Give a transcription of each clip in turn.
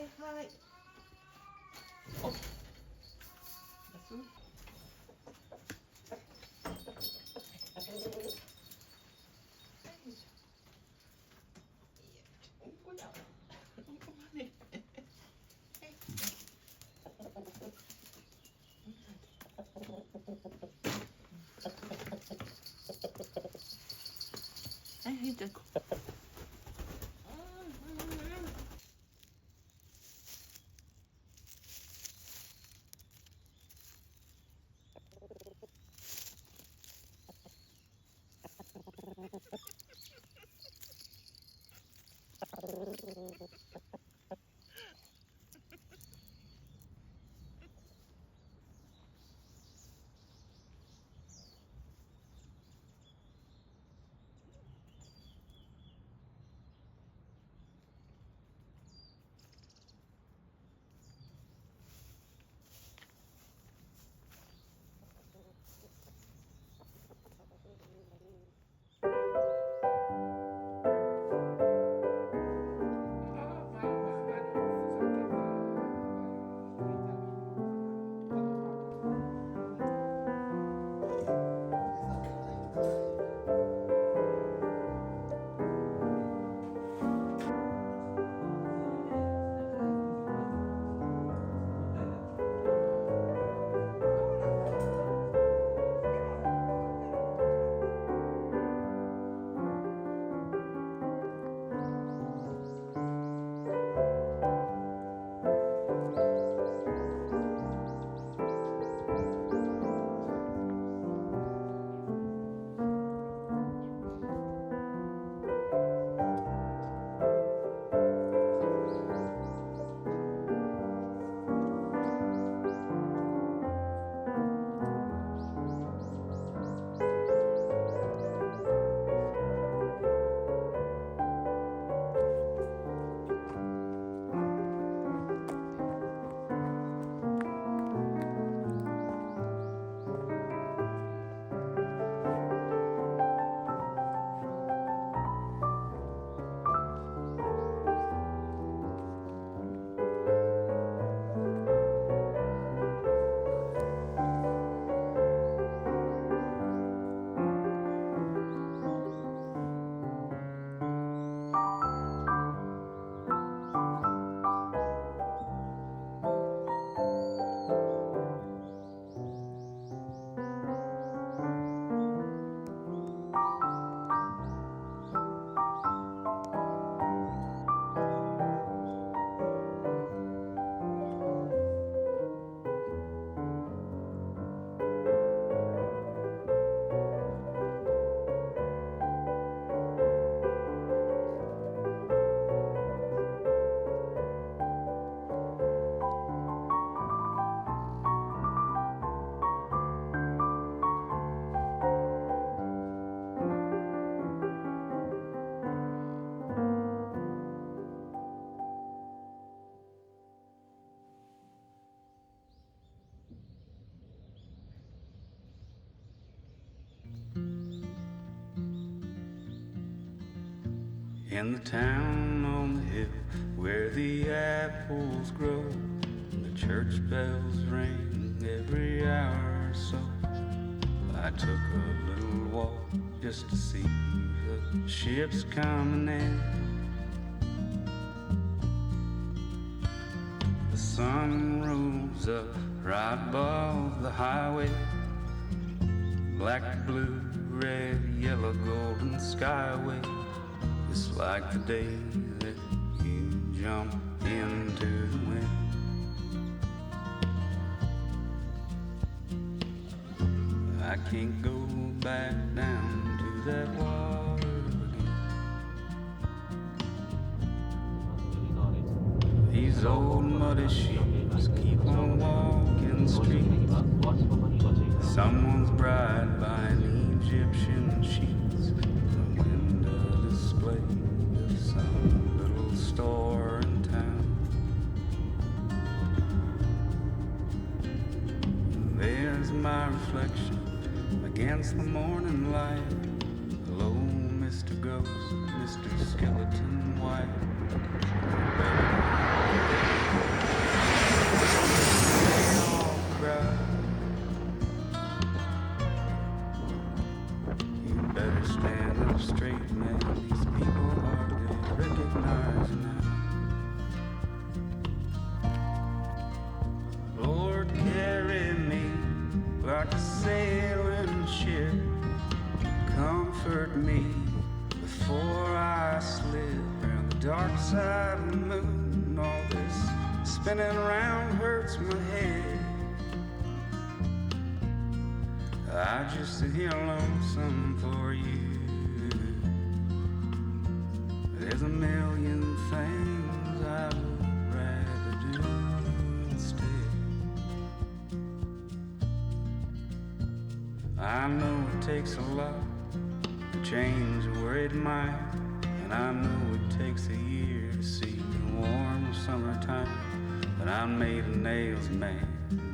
はい。お、休む。はい、じゃあ。In the town on the hill where the apples grow, and the church bells ring every hour or so, I took a little walk just to see the ships coming in. The sun rose up right above the highway, black, blue, red, yellow, golden skyway. It's like the day that you jump into the wind. I can't go back down to that water again. These old muddy sheets keep on walking the streets. Someone's bride buying Egyptian sheets. The window display of some little store in town. There's my reflection against the morning light. Hello, Mr. Ghost, Mr. Skeleton White. side of the moon. All this spinning around hurts my head. I just sit here lonesome for you. There's a million things I would rather do instead. I know it takes a lot to change a worried mind, and I know it takes a year to see the warm summertime. But I'm made of nails, man,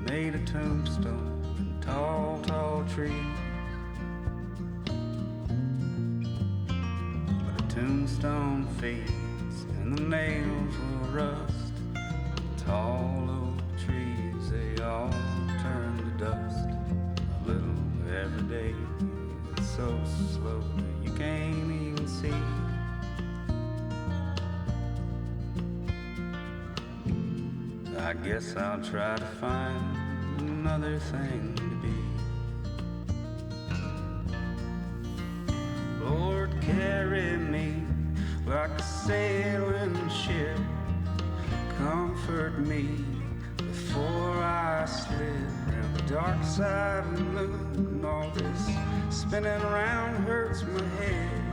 made of tombstone and tall, tall trees. But the tombstone fades and the nails will rust. The tall oak trees, they all turn to dust. A little every day, it's so slow that you can't even see. I guess I'll try to find another thing to be. Lord, carry me like a sailing ship. Comfort me before I slip around the dark side of the moon. All this spinning around hurts my head.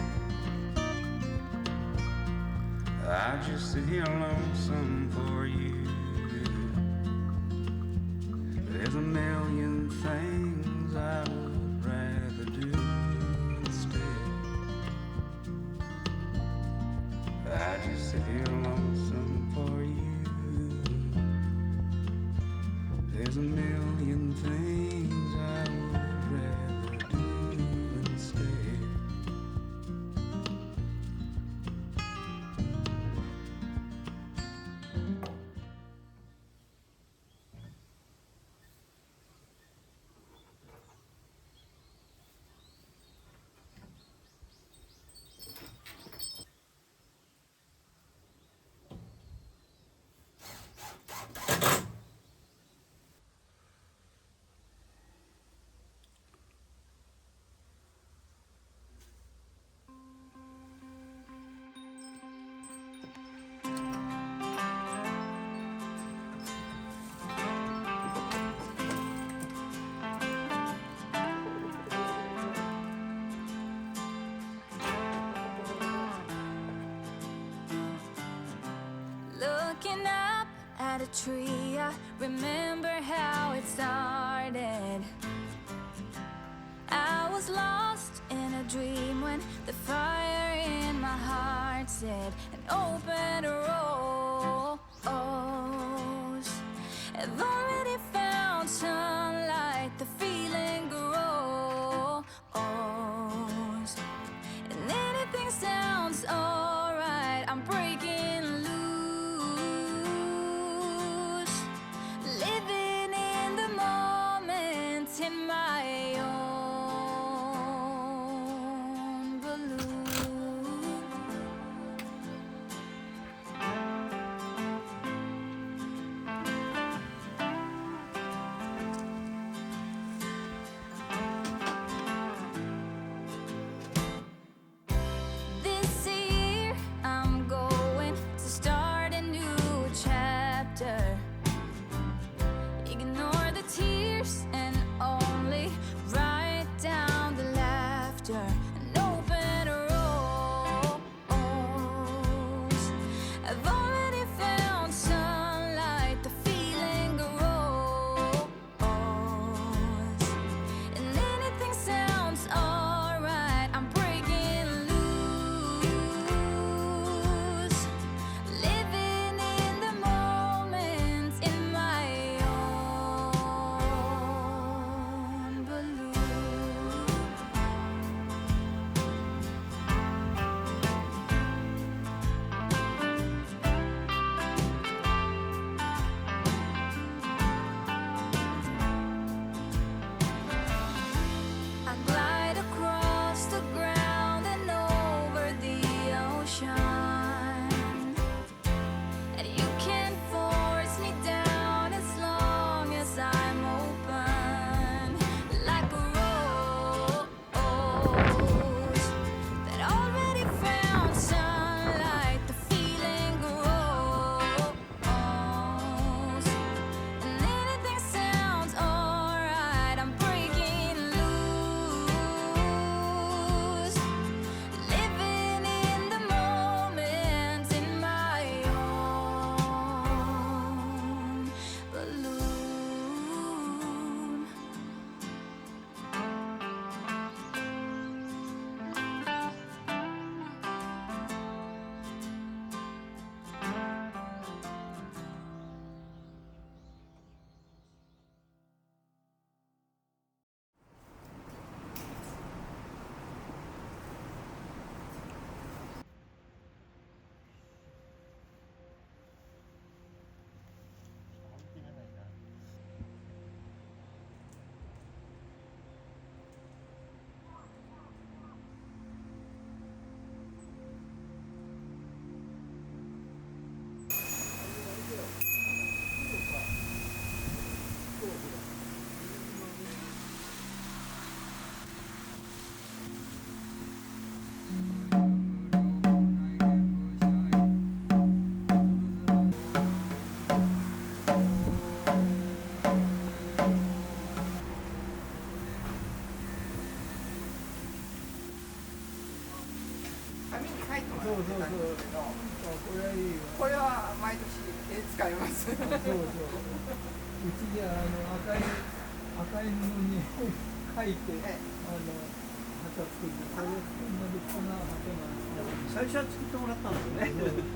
I just sit here lonesome for you. There's a million things I would rather do instead. I just sit here lonesome for you. There's a million things I would rather do instead. Looking up at a tree, I remember how it started. I was lost in a dream when the fire in my heart said an open rose. I've already found sunlight, the feeling grows, and anything sounds alright. I'm breaking loose, living in the moment in my own balloon. そうそううちじゃ赤い布に書いて旗作ってこれこんな立派な旗が最初は作ってもらったんですよね。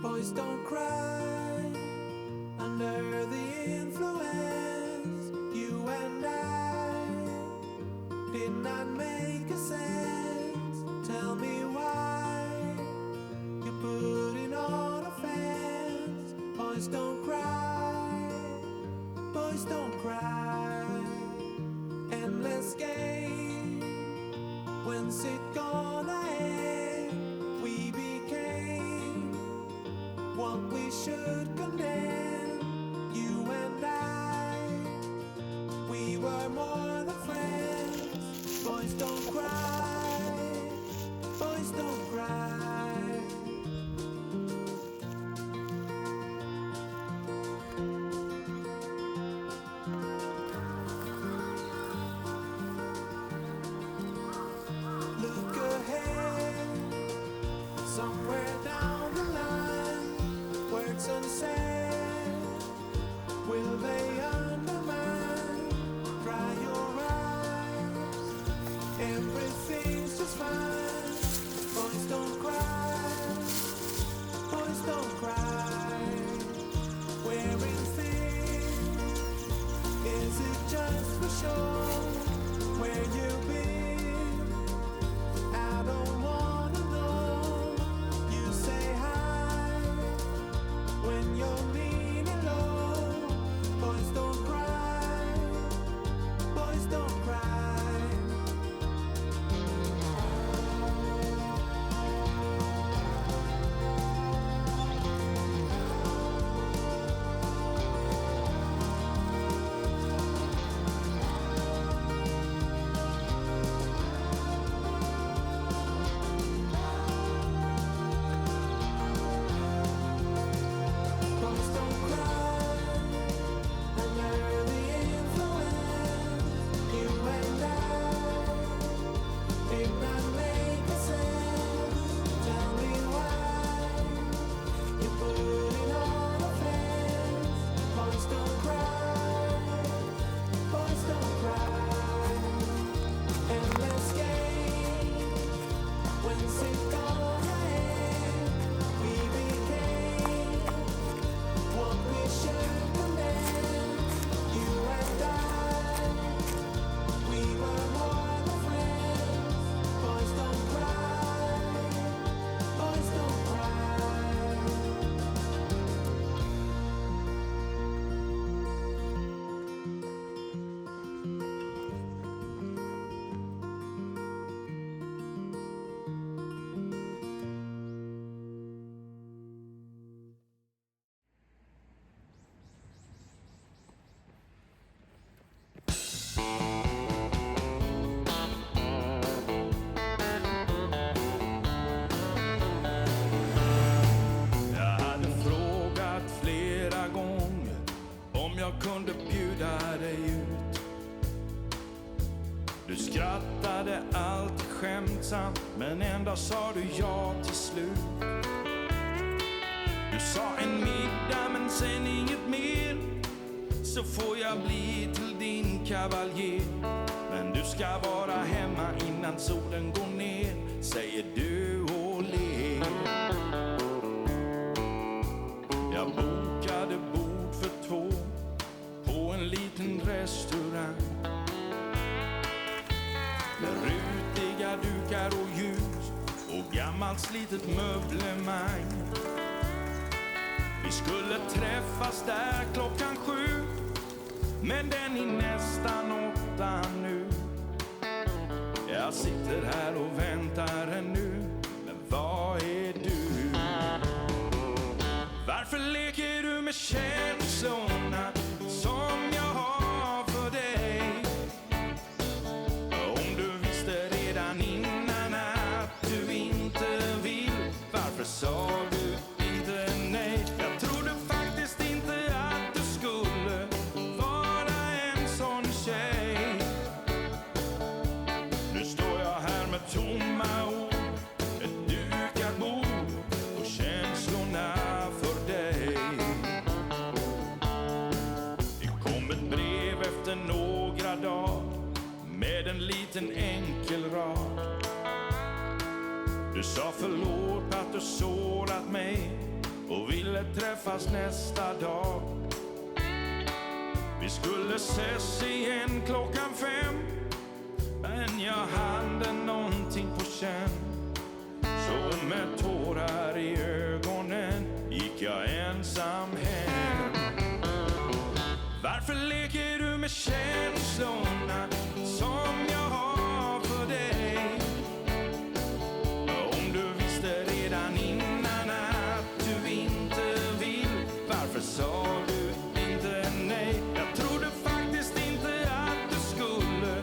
Boys don't cry under the influence. You and I did not make a sense. Tell me why you're putting on a fence. Boys don't cry, boys don't cry. Endless game, when's it gonna end? We became what we should condemn. You and I, we were more than friends. Boys don't cry, boys don't cry. Jag hade frågat flera gånger om jag kunde bjuda dig ut. Du skrattade alltid skämtsamt, men ändå sa du ja till slut. Du sa en middag men sen inget mer, så får jag bli till din kavaljer. Men du ska vara hemma innan solen går ner, säger du och ler. Jag bokade bord för 2 på en liten restaurang med rutiga dukar och ljus och gammalt slitet möblemang. Vi skulle träffas där klockan 7, men den är nästan 8 nu. Jag sitter här och väntar ännu, men vad är du? Varför leker du med känslorna som jag har för dig? Om du visste redan innan att du inte vill, varför sa du inte nej? Jag trodde faktiskt inte att du skulle vara en sån tjej. Nu står jag här med tomma ord, ett dukat bord och känslorna för dig. Det kom ett brev efter några dagar med en liten enkel rad. Du sa förlåt att du sårat mig och ville träffas nästa dag. Vi skulle ses igen klockan 5, men jag hade någonting på känn. Så med tårar i ögonen gick jag ensam hem. Varför leker du med känslorna som jag har för dig? Om du visste redan innan att du inte vill, varför sa du inte nej? Jag trodde faktiskt inte att du skulle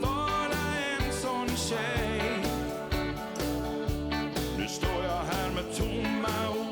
vara en sån tjej. Nu står jag här med tomma ord,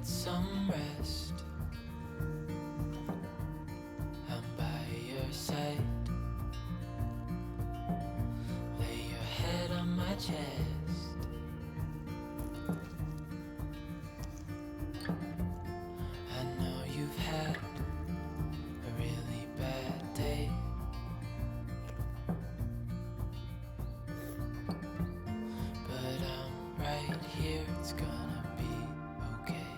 get some rest. I'm by your side. Lay your head on my chest. I know you've had a really bad day. But I'm right here, it's gonna be okay.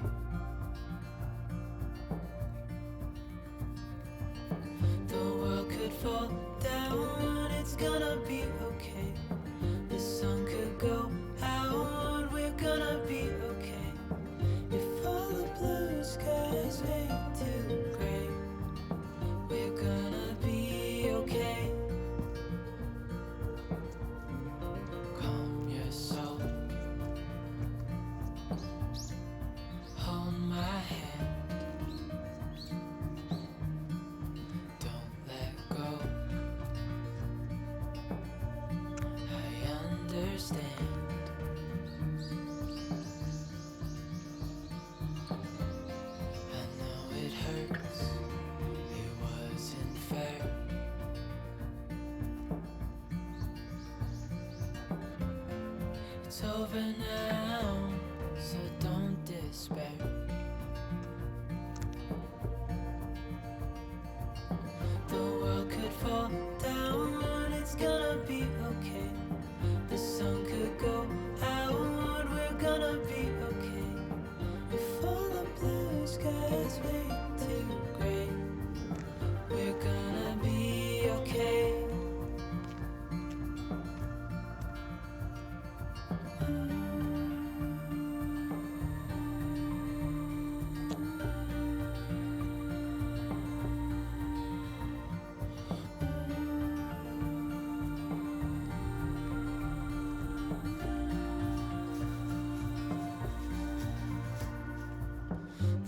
The world could fall down, it's gonna be okay. The sun could go out, we're gonna be okay. If all the blue skies fade to gray, we're gonna be okay. Calm your soul. Hold my hand. Don't let go. I understand. I know it hurts. It wasn't fair. It's over now, so don't despair. The world could fall down, it's gonna be okay. The sun could go out, we're gonna be okay. If all the blue skies fade to gray, we're gonna be okay.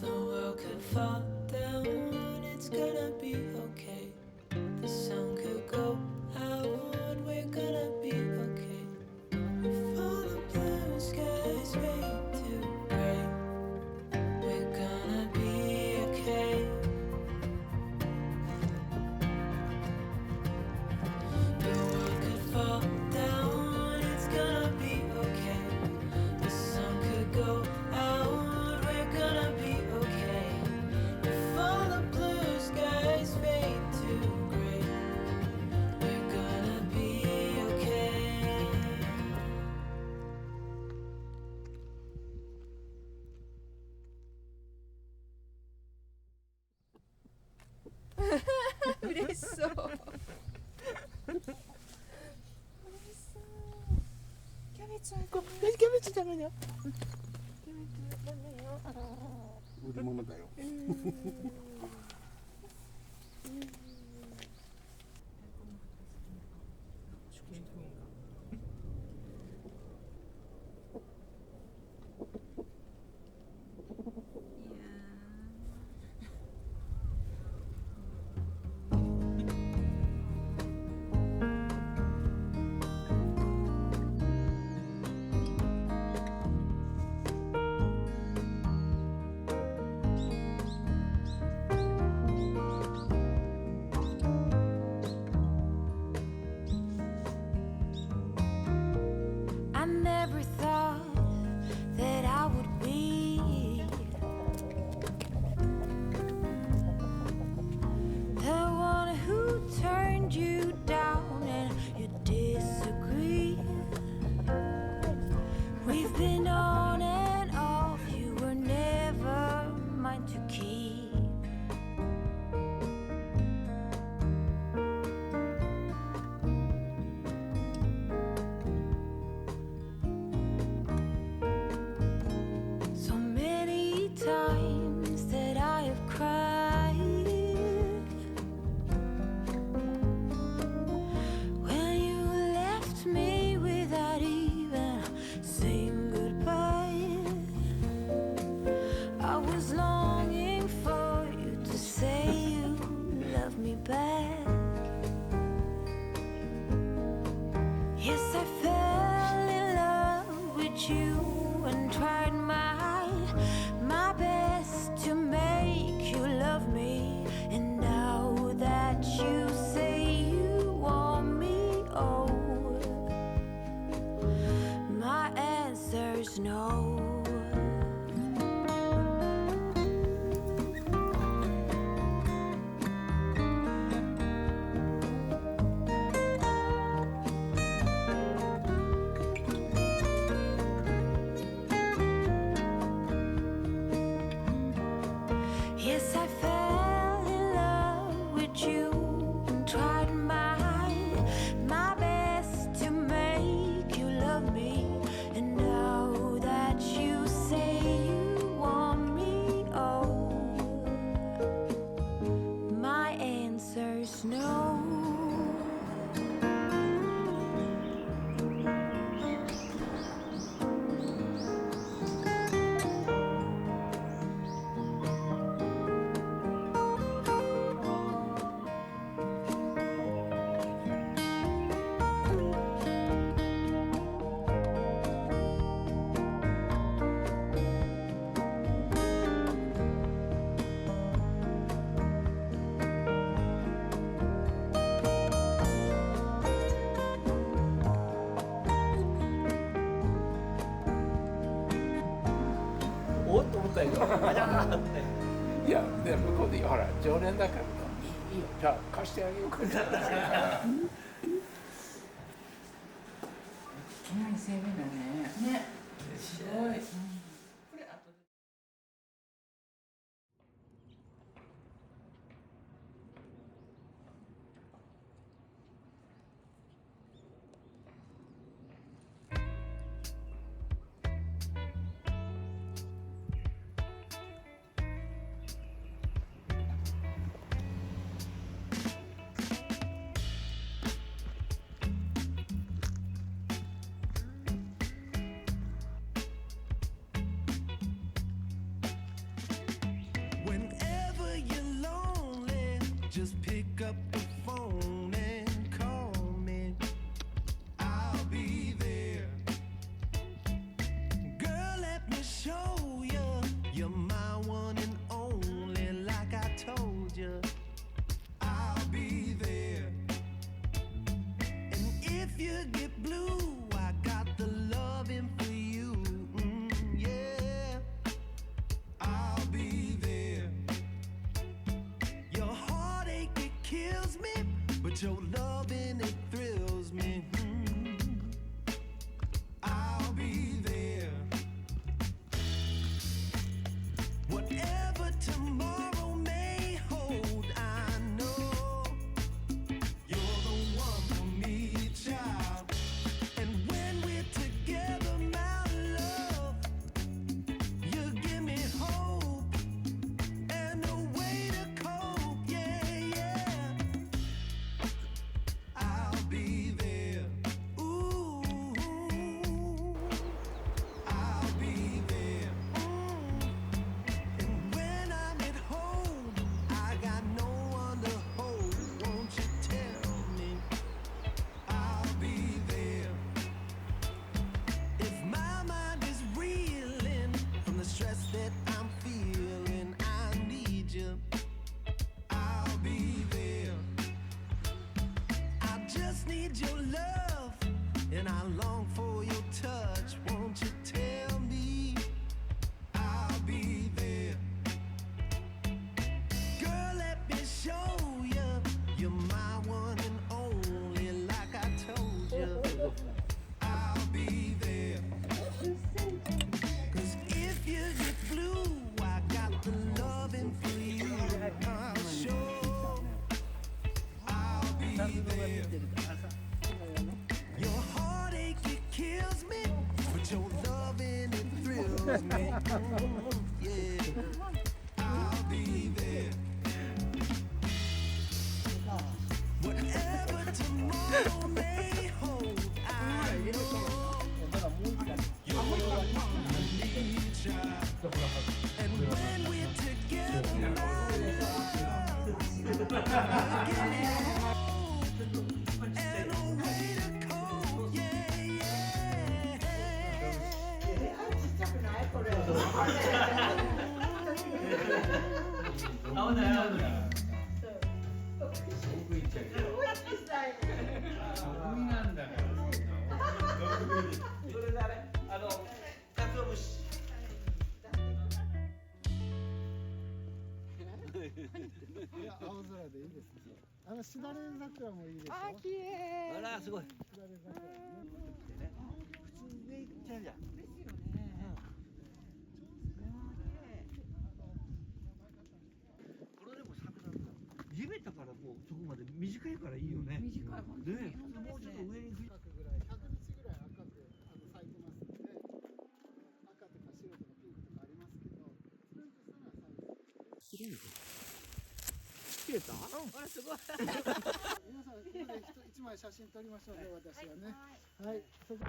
The world could fall down, it's gonna be okay. The sun could go out, we're gonna be okay. If all the blue skies fade to gray, we're gonna be okay. The world could fall down, it's gonna be okay. The sun could go out, we're gonna be okay. If all the blue skies fade to gray, we're gonna be okay. 그랬어. 캐베츠 할 거. 캐베츠 잠깐요. 캐베츠 잠깐요. 우리 먹는다요. おっと思ったんやけどあじゃーっていやで向こうでほら常連だからいいよじゃあ貸してあげようか2戦目だね。ね。すごい。これ後で。Whenever you're lonely, just pick up the phone and call me. I'll be there. Girl, let me show you. You're my one and only, like I told you. I'll be there. And if you get blue, I got the loving for you. Yeah. I'll be there. Your heartache, it kills me, but your loving, it thrills me. I'll be there. Whatever tomorrow may hold, I know you're the one for me, child. And when we're together, my love, you give me hope and a way to cope, yeah, yeah. I'll be there. Ooh, I'll be there. And when I'm at home, I got no one to hold. Won't you tell me I'll be there? If my mind is reeling from the stress that I'm feeling, I need you. I'll be there. I just need your love, and I long for your touch. Won't you tell me I'll be there? Girl, let me show you. You're my one and only, like I told you. I'll be there. 'Cause if you get blue, I got the loving for you. I'm sure I'll be there. Your heartache, it kills me, but your loving, it thrills me. Yeah, I'll be there. Whatever tomorrow may hold, I know you're the one I need, child. And when we're together, my love, you give me hope and a way to cope, yeah, yeah. 合わない合わない僕行っちゃうけど得意なんだからそれ誰？かつお節。いや青空でいいですね。しだれ桜もいいですよ。あー、綺麗。あらすごいしだれ桜ね。普通で行っちゃうじゃんですよね。これでも桜地べたからもうそこまで短いからいいよね短い本当にね普通もうちょっと上に赤くぐらい100日ぐらい赤く咲いてますので、赤とか白とかピンクとかありますけど、それとしたら咲いてる。切れたあら、すごい。皆さんここで一枚写真撮りましょうね、私はね。はい。そこ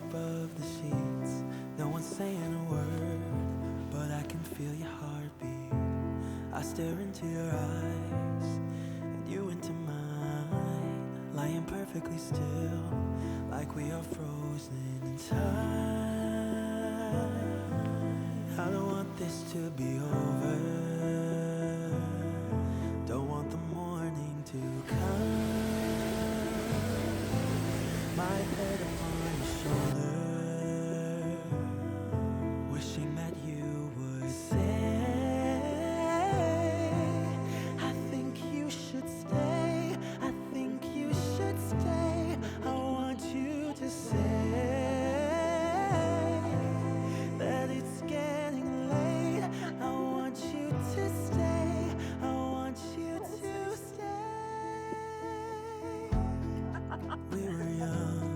above the sheets. No one's saying a word, but I can feel your heartbeat. I stare into your eyes, and you into mine, lying perfectly still, like we are frozen in time. I don't want this to be over, don't want the morning to come. My head upon your shoulder, wishing that you would say, I think you should stay, I think you should stay. I want you to say that it's getting late. I want you to stay, I want you to stay. We were young,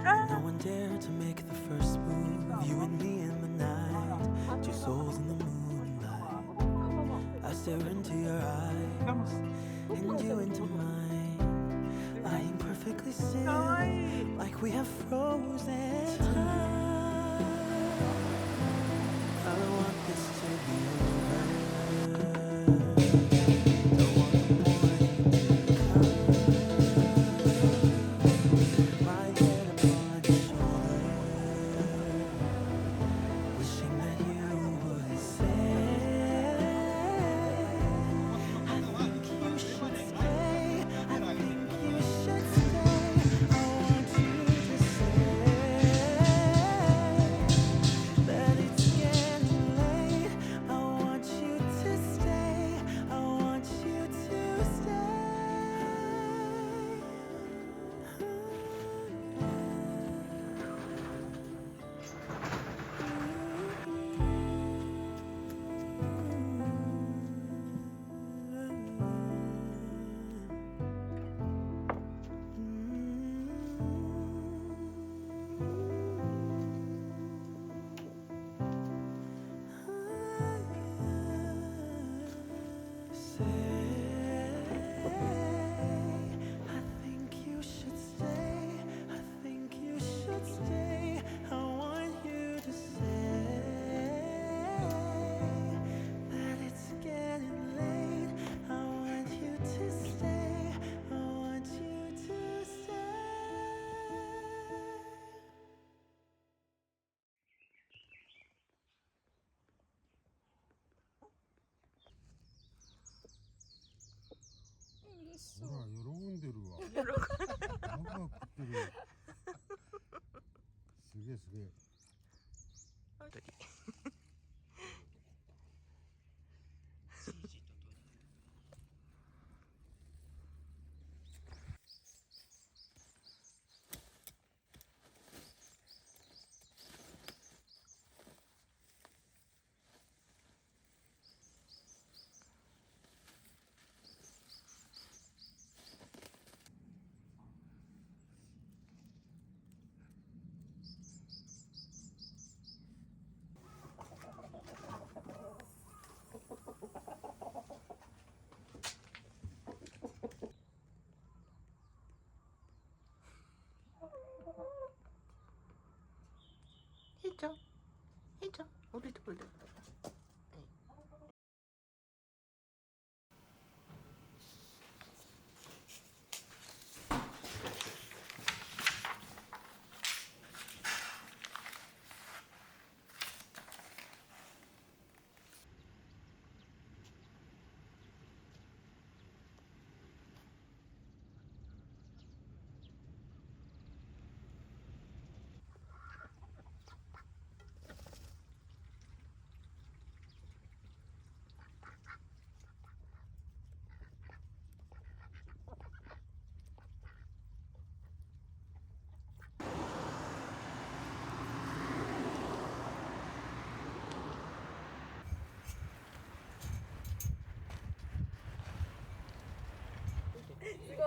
no one dared to make the first move. You and me in the night, two souls in the moonlight. I stare into your eyes, and you into mine, lying perfectly still, like we have frozen time. I don't want this to be over, don't want the morning to come. My head upon your shoulder, wishing that you would say, I think you should stay, I think you should stay. I want you to say that it's getting late. I want you to stay, I want you to stay. I think you should stay, I think you should stay. I want you to say that it's getting late. I want you to stay, I want you to stay.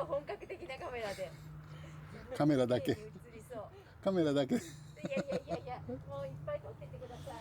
本格的なカメラでカメラだけ映りそう。カメラだけいやもういっぱい撮ってってください。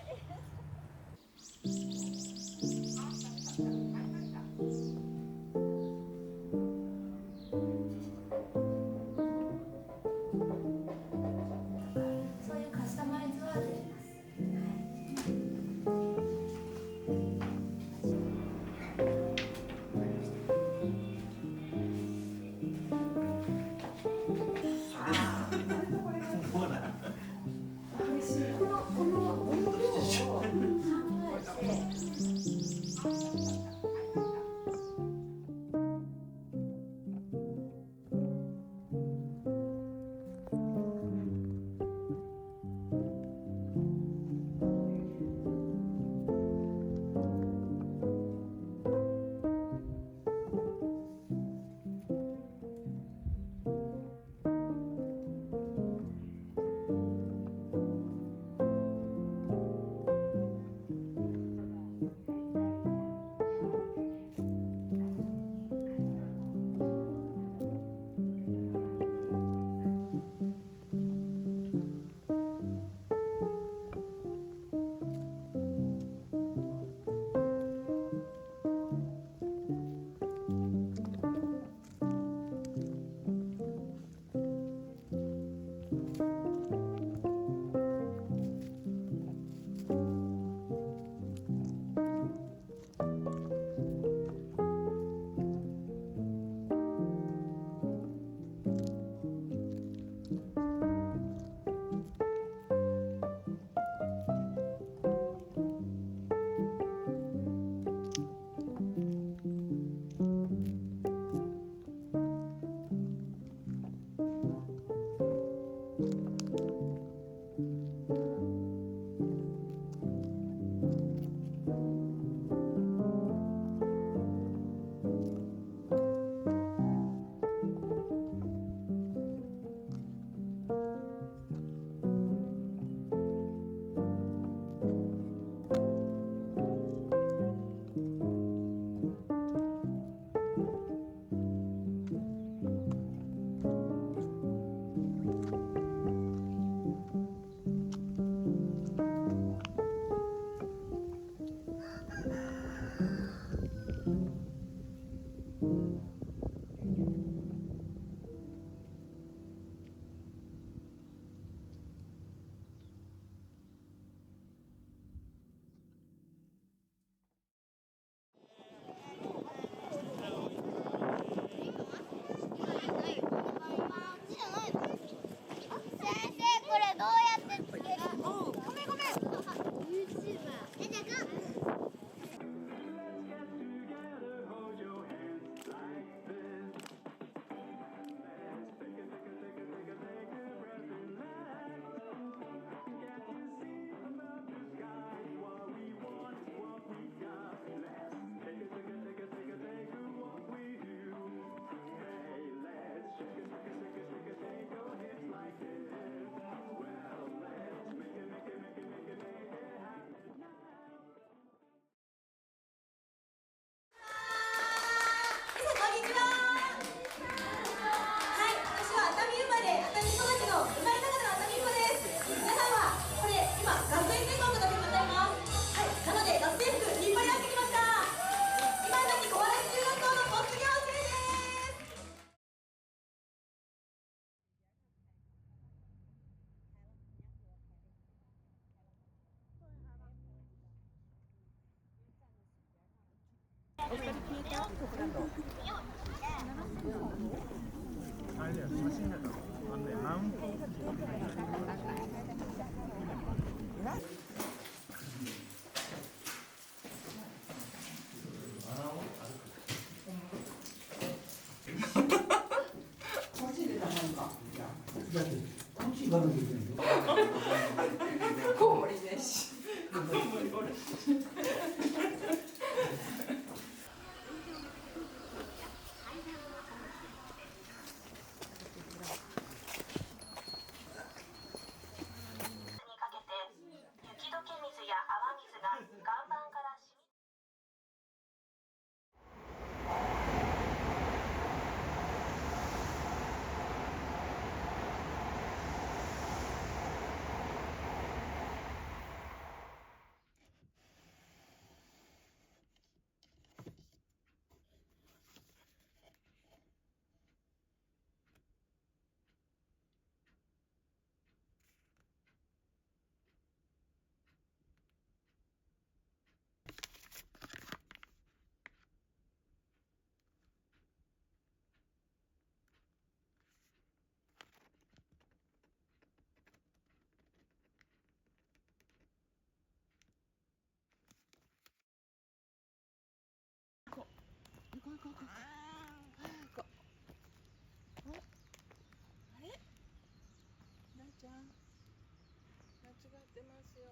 あれだよ、写真だから。マウント。コウモリねし。コウモリおるし。ちゃん、間違ってますよ。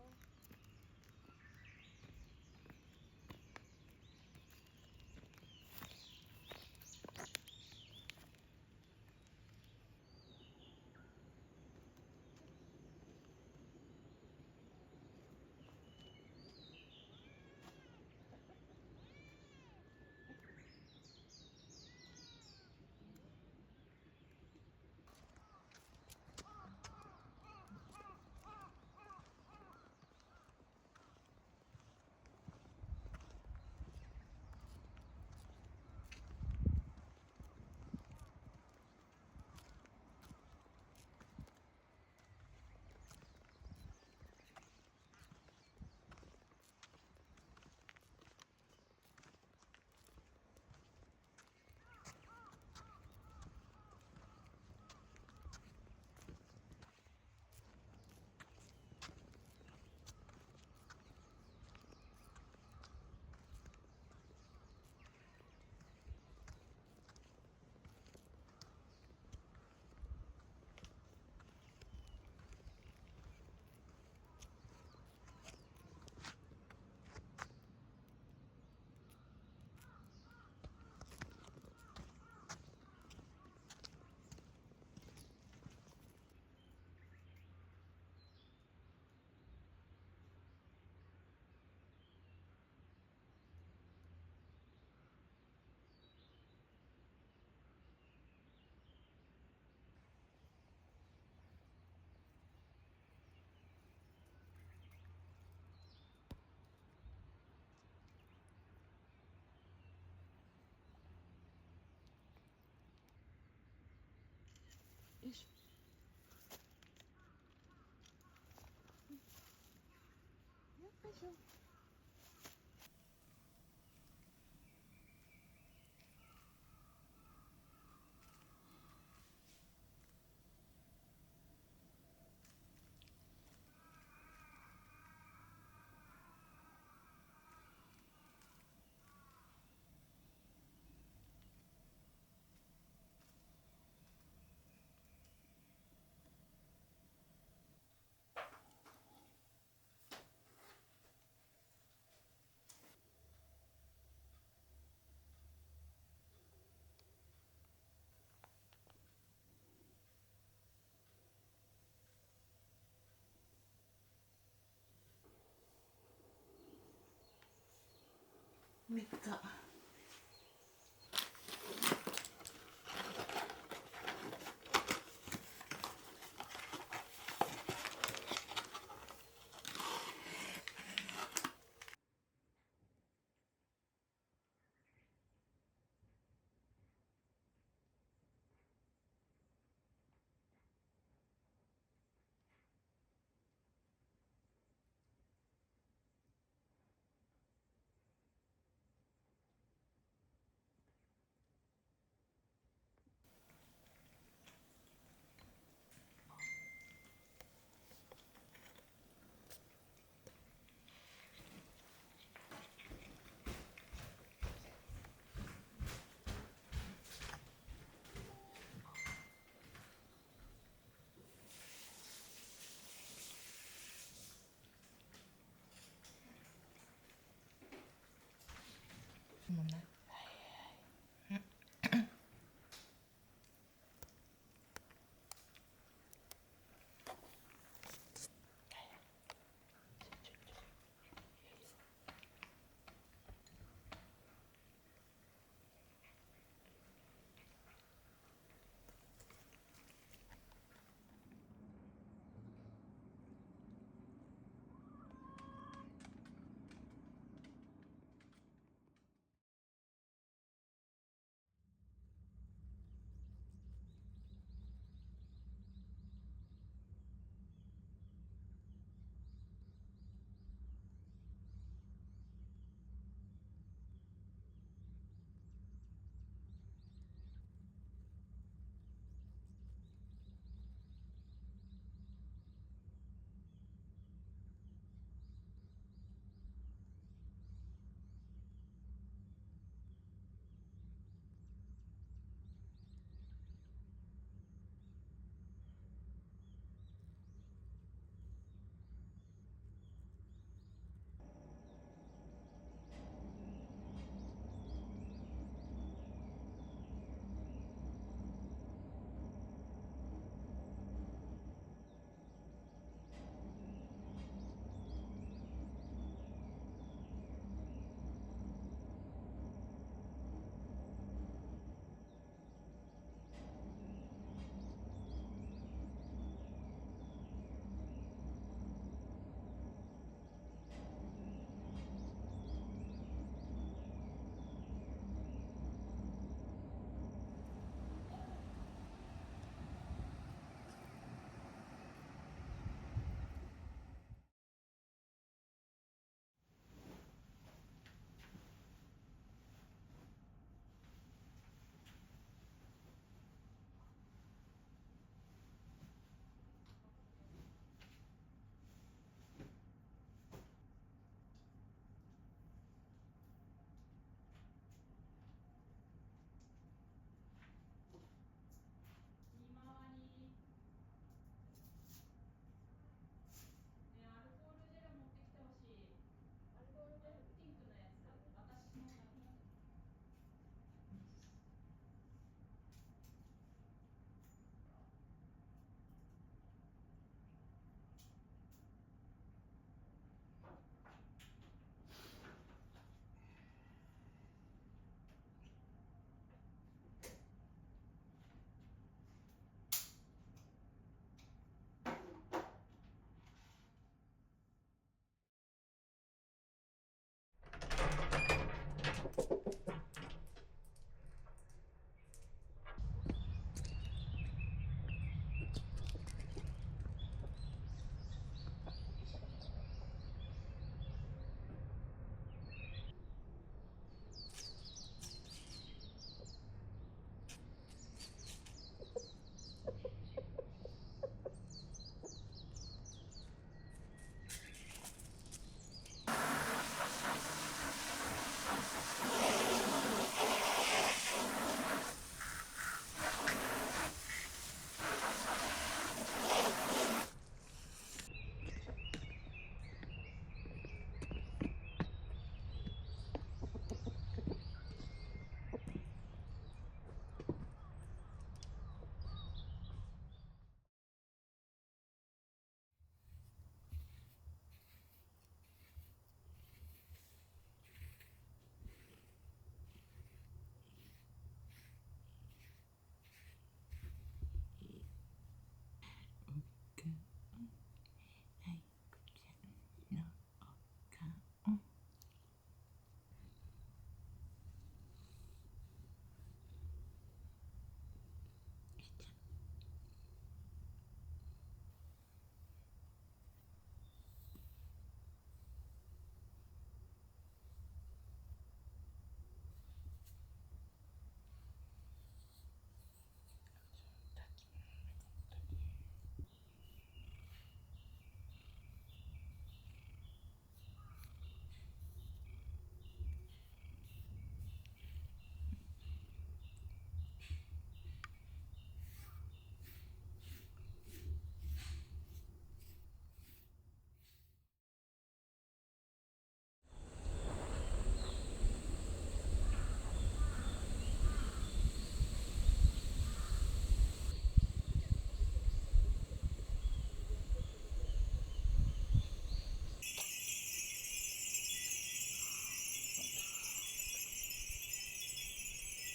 よいしょ。よいしょ。3日。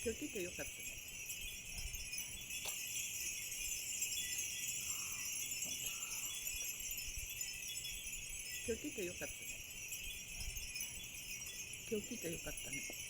今日来てよかったね。今日来てよかったね。今日来てよかったね。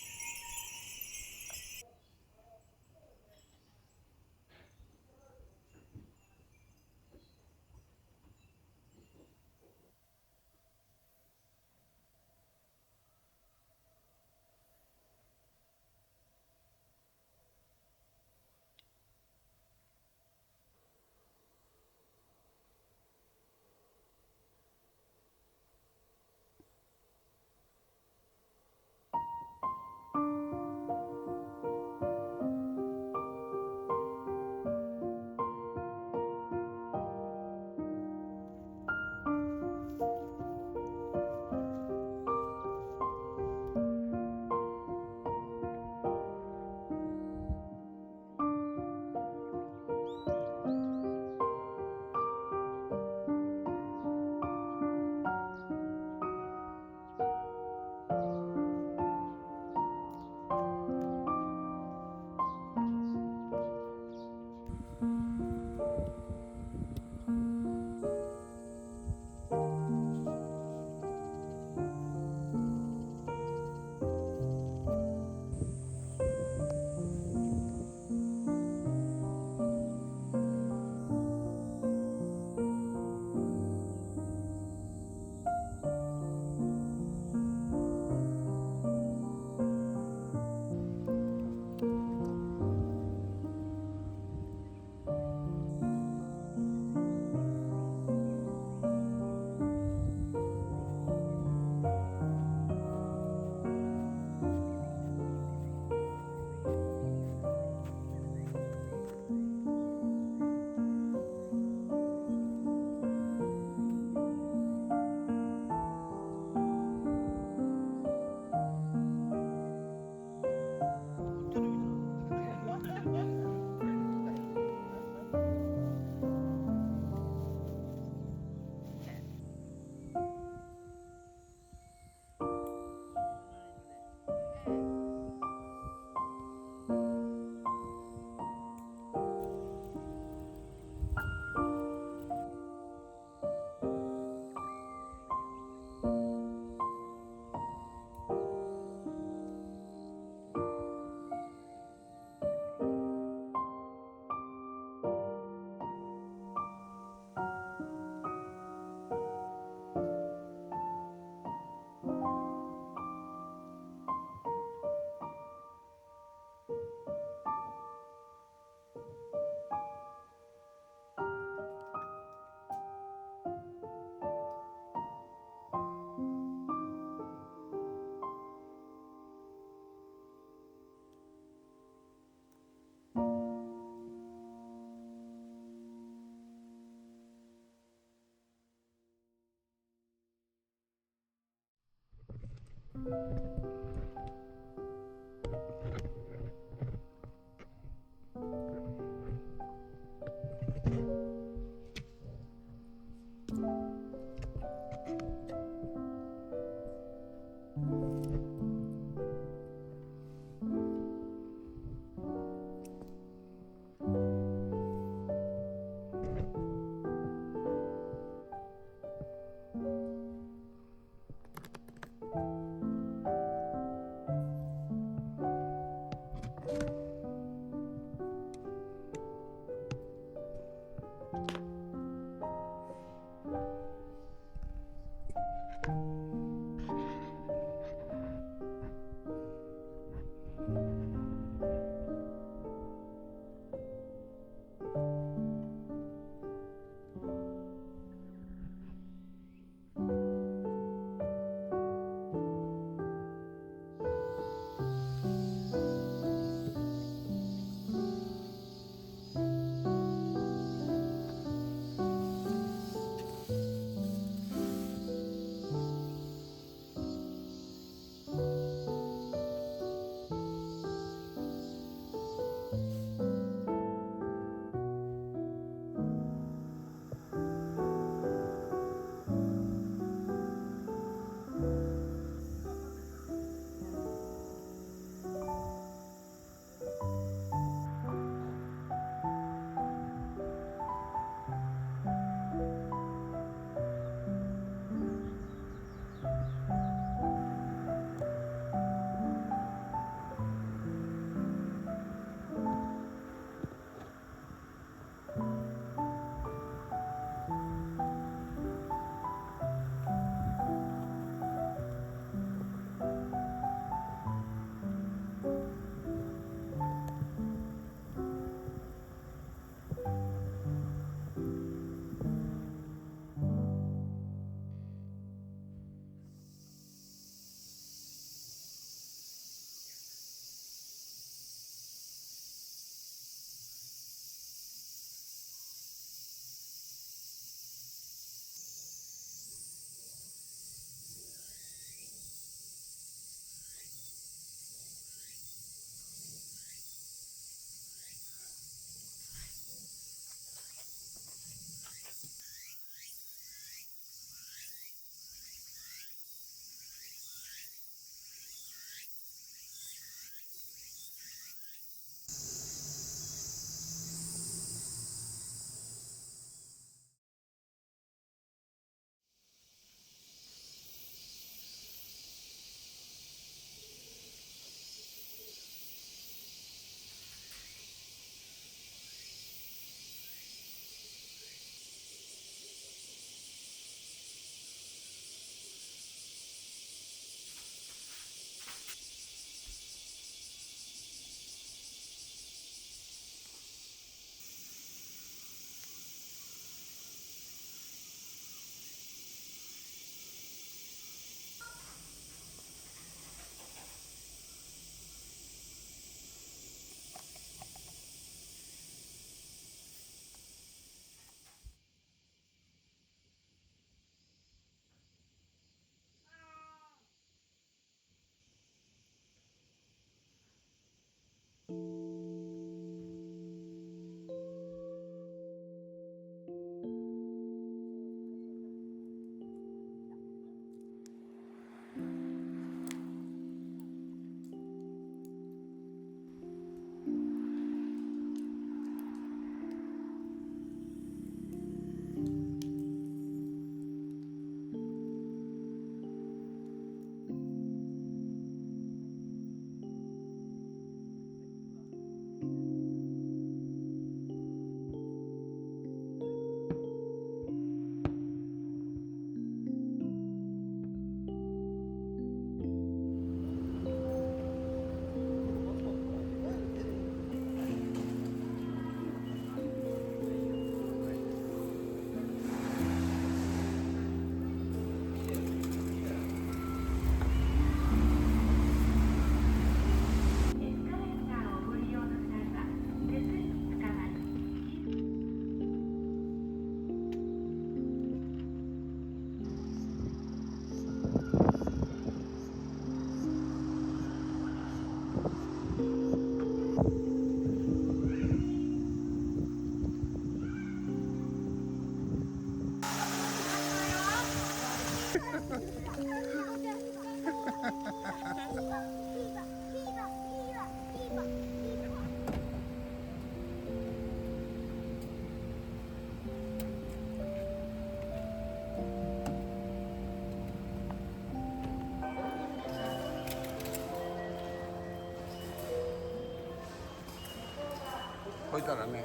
ほいたらね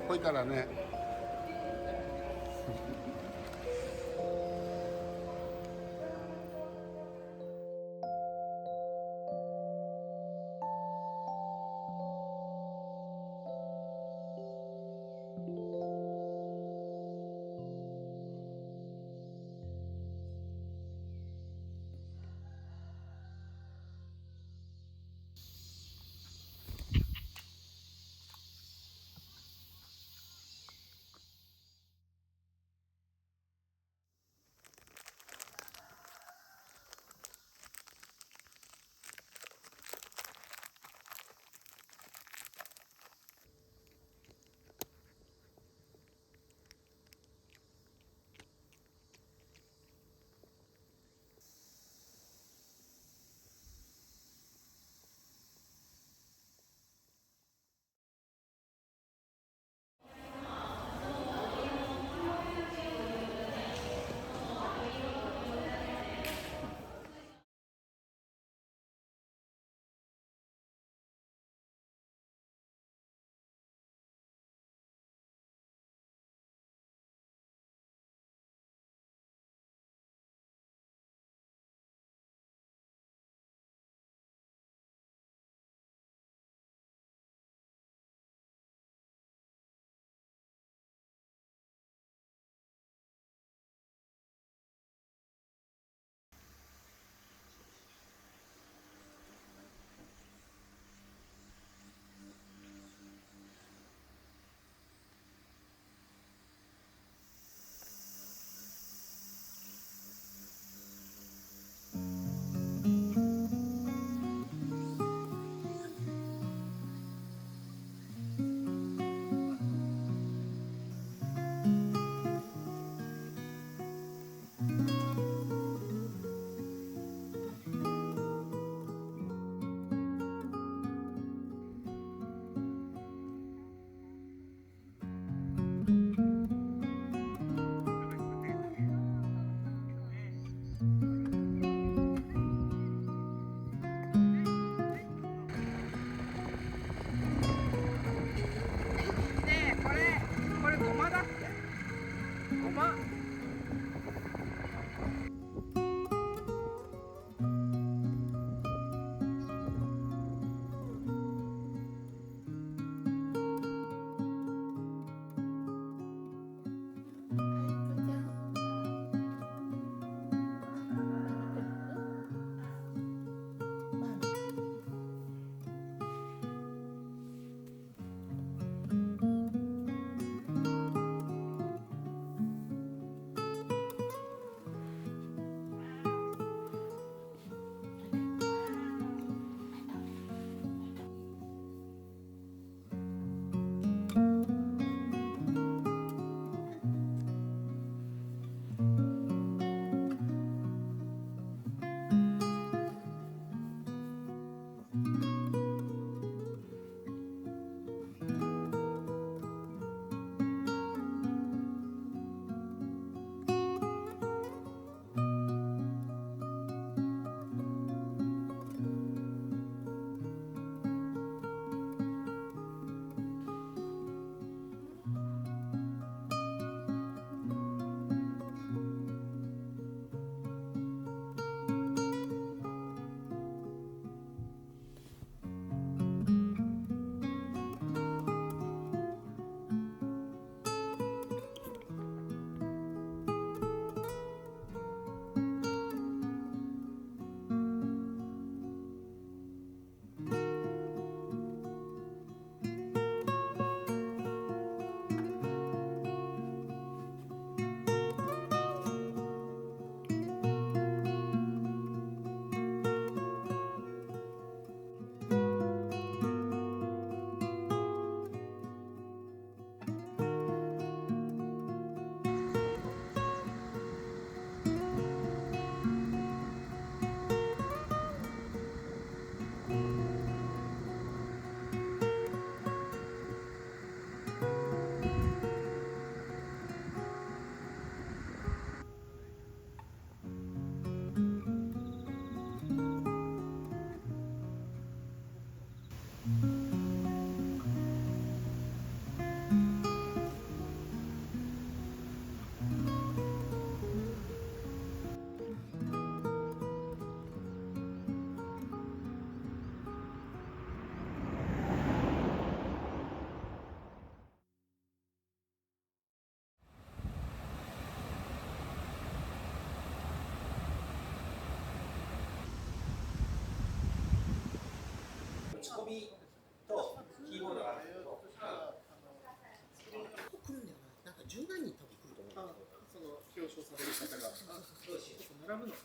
ほいたらね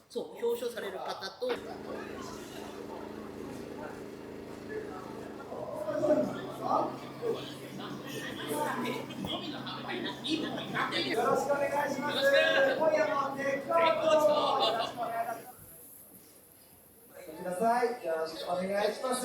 そう表彰される方と。よろしくお願いします。今夜も絶好調。ください。よろしくお願いします。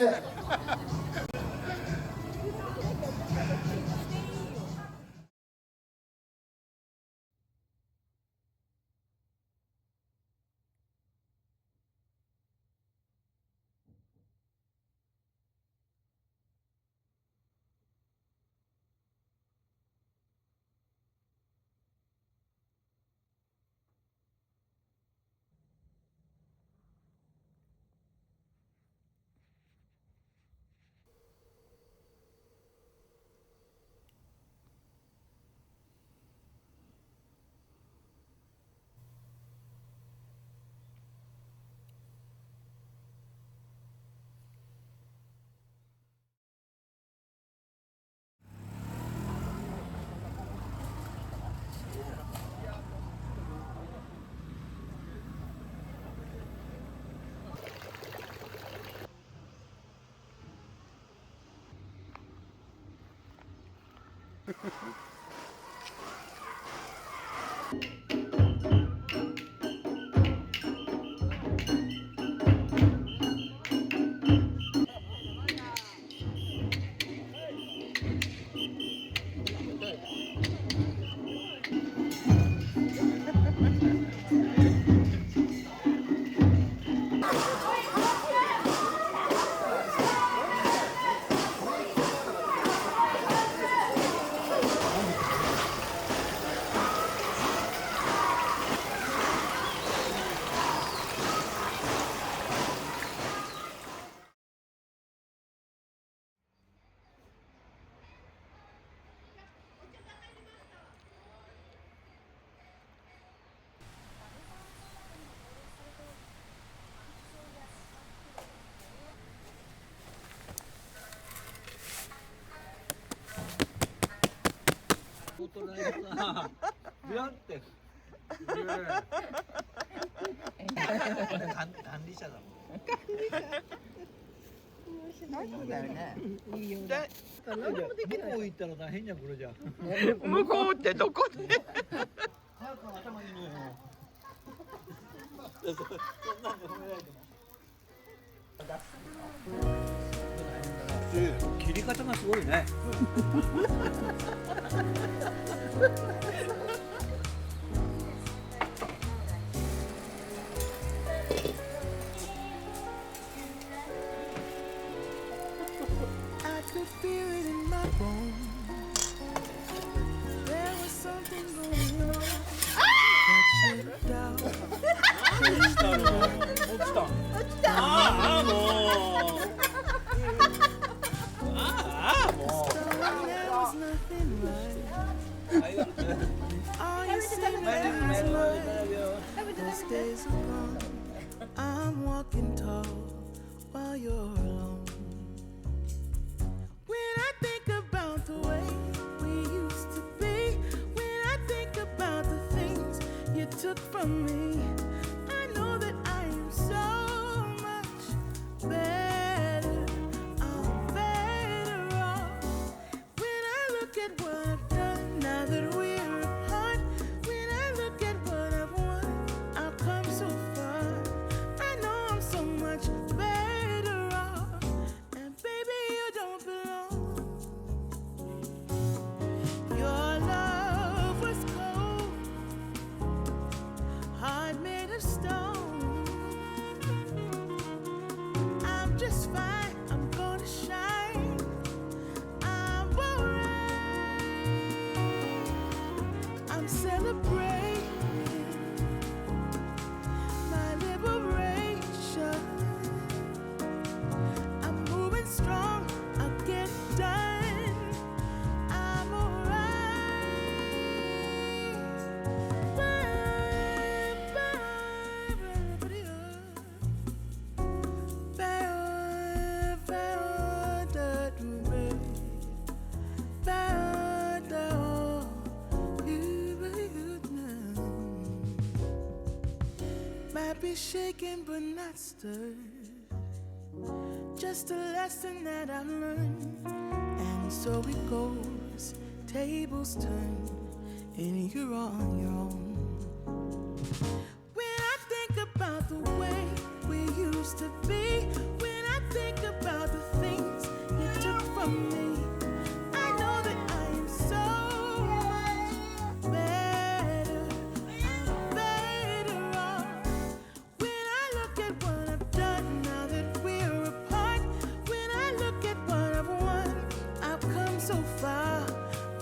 ビャンって管理者だもん。そうだよね。いいよ。向こう行ったら大変じゃんこれじゃ。向こうってどこで？早く頭いいのよ。そんなんで褒められても。切り方がすごいね。I could feel it in my bones. There was something going on. That shit down. 'Cause days are gone. I'm walking tall while you're alone. When I think about the way we used to be, when I think about the things you took from me, I know that I am so much better. I'm better off. When I look at what I've done now that we're apart, when I look at what I've won, I've come so far. I know I'm so much better off. And baby, you don't belong. Your love was cold, heart made of stone. I'm Might be shaken but not stirred. Just a lesson that I've learned. And so it goes, tables turn, and you're on your own. When I think about the way we used to be, when I think about the things you took from me, I know that I am so much better. I'm better off. When I look at what I've done now that we're apart, when I look at what I've won, I've come so far.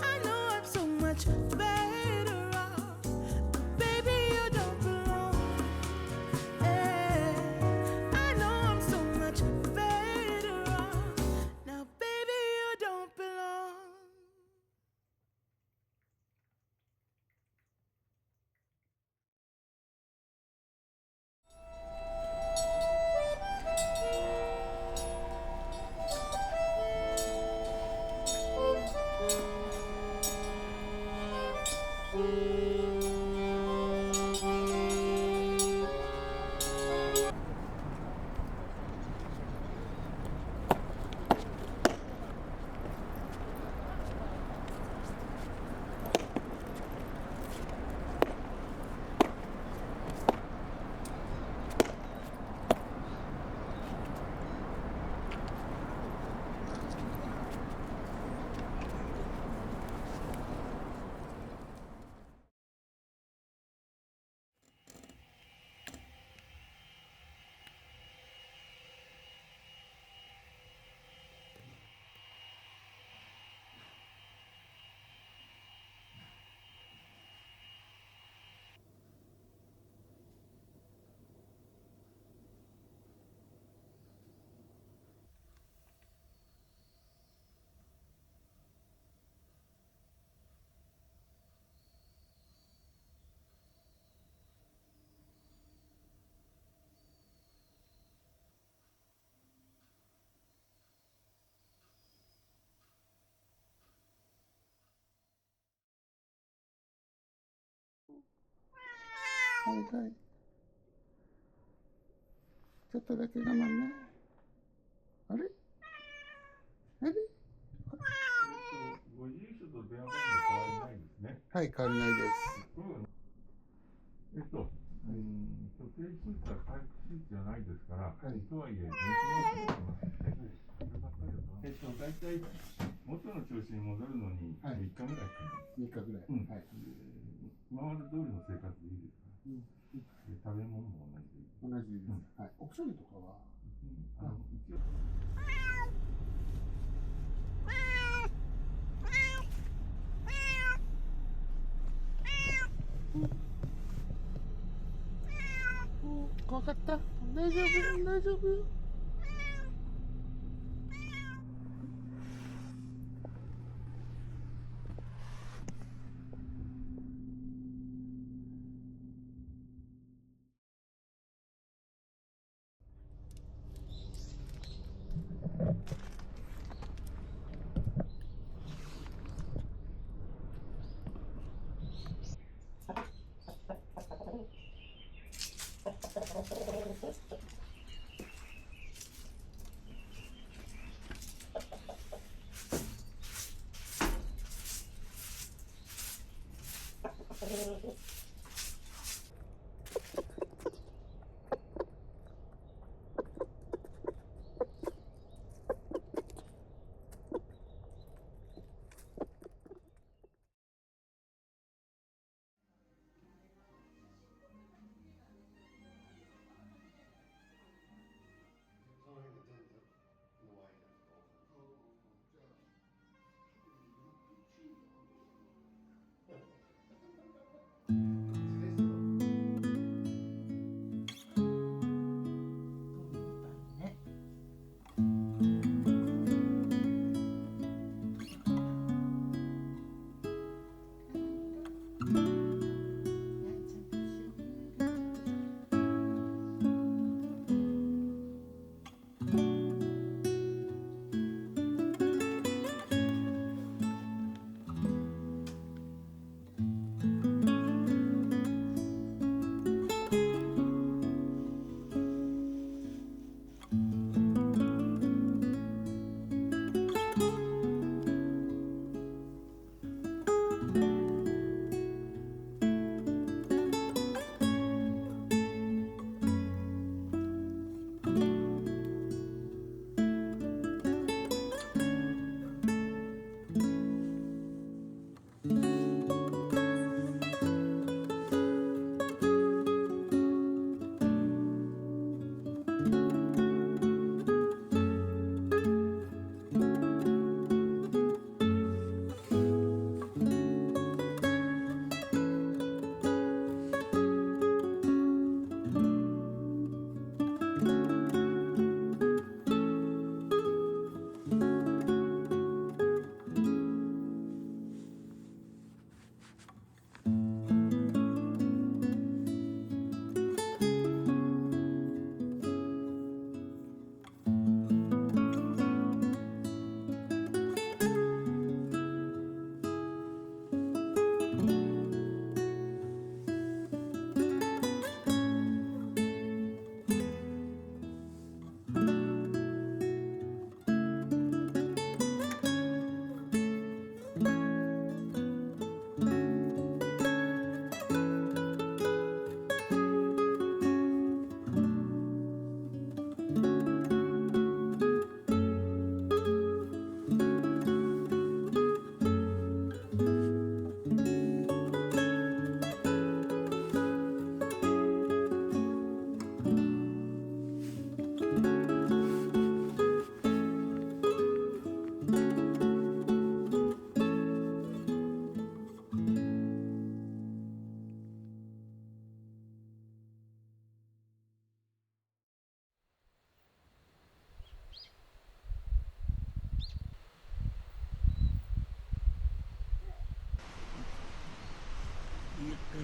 I know I'm so much better off. Baby, you don't belong. I know I'm so much better off. Now, baby, you don't belong.はいはい。ちょっとだけ我慢ね。あれあれご住所と電話番号変わりないですね。はい、変わりないです。特定手術は回復手術じゃないですから、とはいえ、大体元の調子に戻るのに3日ぐらいかかる。3日ぐらい。はい。今まで通りの生活でいいですか？食べ物も同じでいい。同じです。はい。お薬とかは一応。怖かった。大丈夫、大丈夫。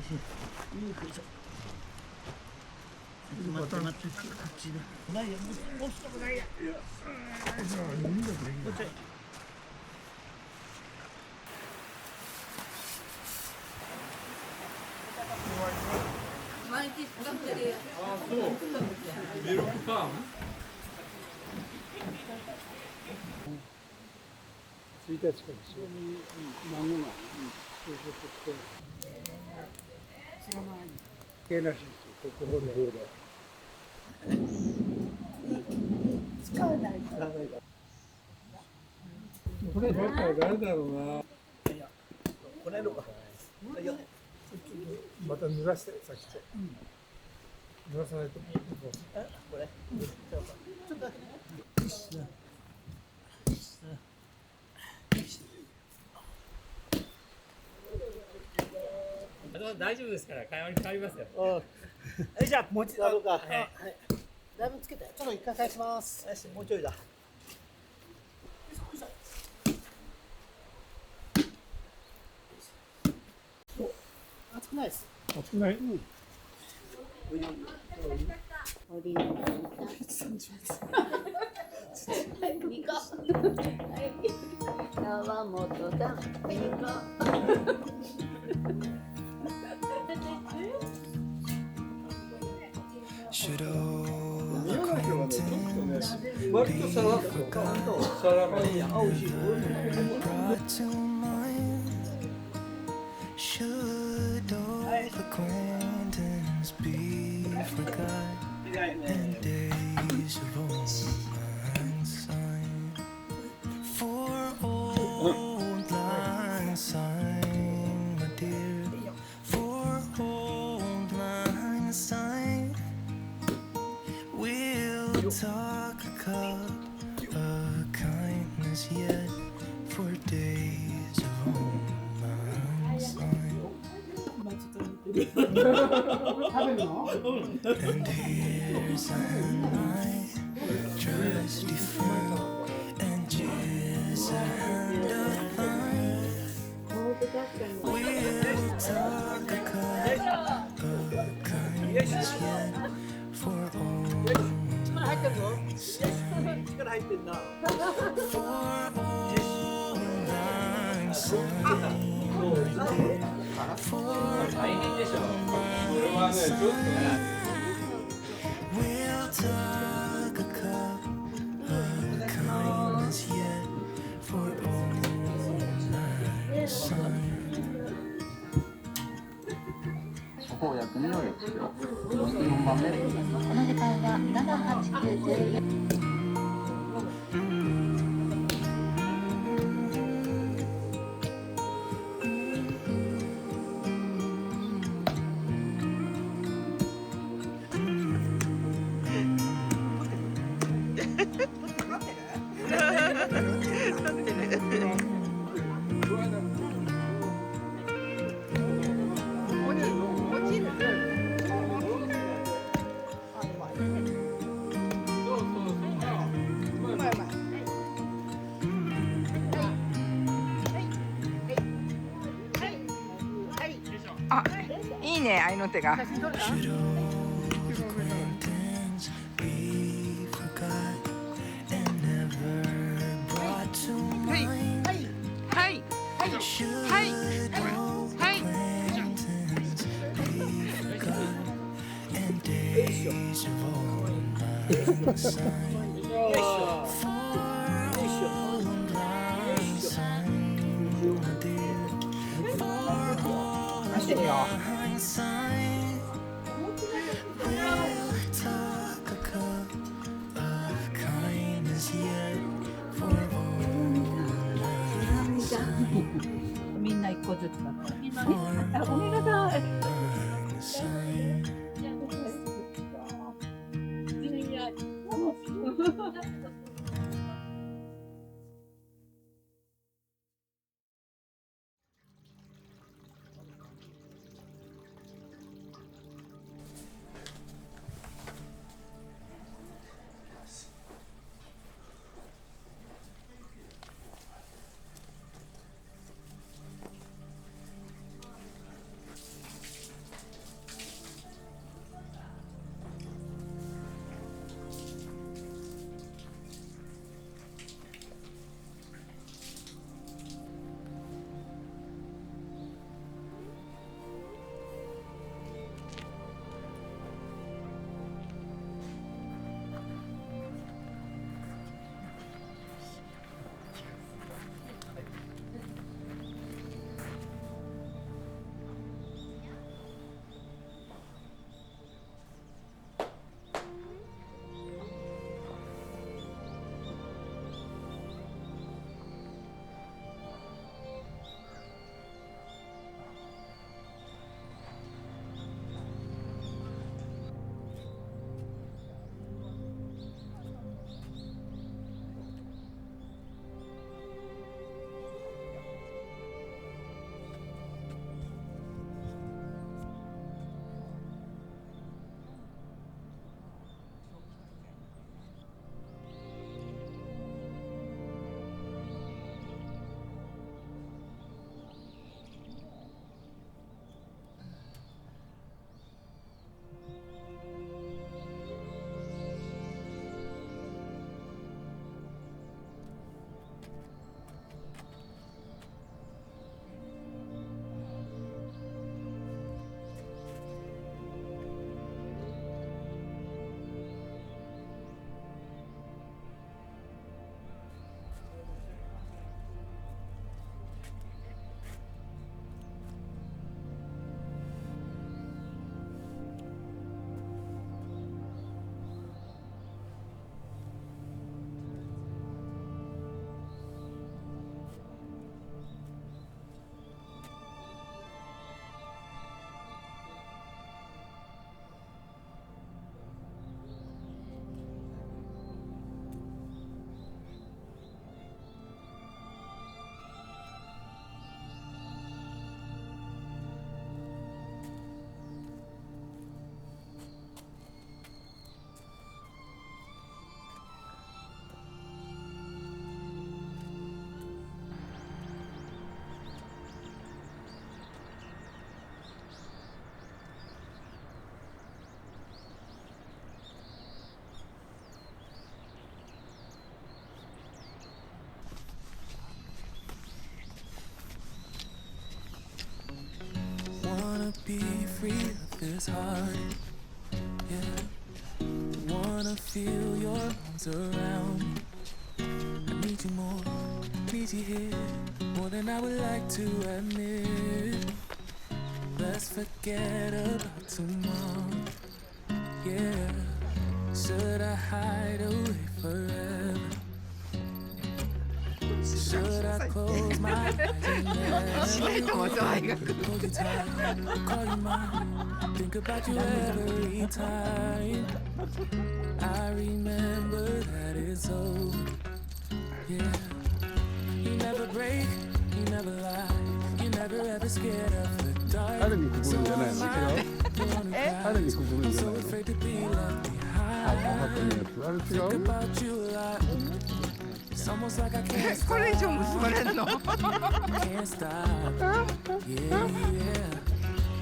待って待って、こっちで。ないや、もうしたくないや。こっち。毎日使ってるやつ。あ、そう。ミルクパン。1日からしよう。孫が、就職して、知らない。系らしいですよ、ここで。使わないから。これ、誰だろうな。これのか。また濡らして、さっきと。濡らさないと。これ。ちょっとだけね。大丈夫ですから、変わりますよ。じゃあ、もう一度。はい。だいぶつけて。ちょっと一回返します。よし、もうちょいだ。熱くないです。熱くない。オリーブオイル。ニコ。川本さん。ニコ。Should old acquaintance be forgot? Brought to mind. Should old acquaintance be forgot? And days of old lang syne. For old lang syne, my dear. For old lang syne. We'll talk a cup of kindness yet for days of old lang syne. And here's my trusty friend, and just a hand of mine. We'll talk a cup of kindness yet for old lang syne. For old lang syne. 大変でしょ。これはね、ちょっとね。We'll talk a cup of kindness yet for old lang syne. そこをやってみようよ。4番目。この時間は78910。あ、いいね、愛の手が。みんな一個ずつだった。みんなね。おめでとう。this hard. Yeah, wanna feel your arms around me. I need you more, need you here, more than I would like to admit. Let's forget about tomorrow. Yeah, should I hide away forever? Should I close my eyes and never hold you tight, call you mine, think about you every time. I remember that it's over. Yeah, you never break, you never lie, you never ever scared of the dark. So I'm the one who cries. I'm so afraid to be left behind. Think about you a lot. It's almost like I can't stop. Can't stop. Yeah, yeah.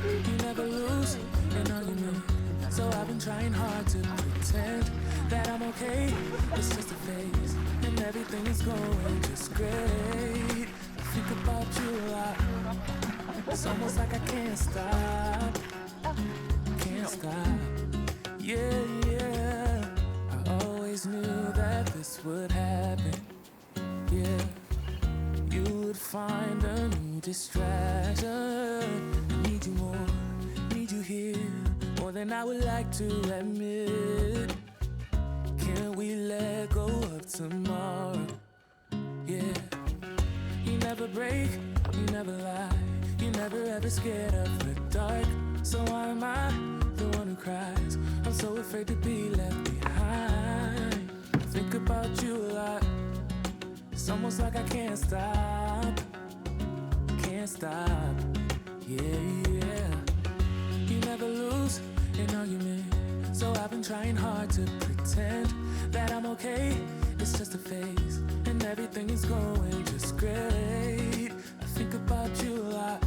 You never lose an argument. So I've been trying hard to pretend that I'm okay. It's just a phase, and everything is going just great. I think about you a lot. It's almost like I can't stop. Can't stop. Yeah, yeah. I always knew that this would happen. Yeah, you would find a new distraction. I need you more, need you here, more than I would like to admit. Can we let go of tomorrow? Yeah, you never break, you never lie, you never ever scared of the dark. So why am I the one who cries? I'm so afraid to be left behind. I think about you a lot. It's almost like I can't stop. Can't stop. Yeah, yeah. You never lose an argument. So I've been trying hard to pretend that I'm okay. It's just a phase, and everything is going just great. I think about you a lot.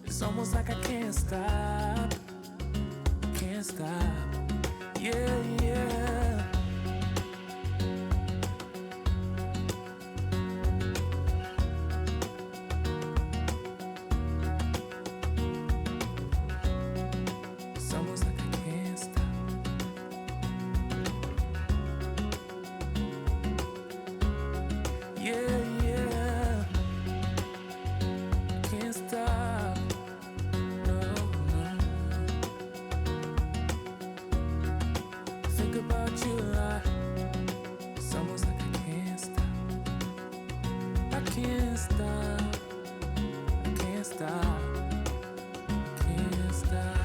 It's almost like I can't stop. Can't stop. Yeah, yeah. It's almost like I can't stop. Yeah, yeah. Can't stop. No, no. Think about you a lot. It's almost like I can't stop. I can't stop. I can't stop. Can't stop.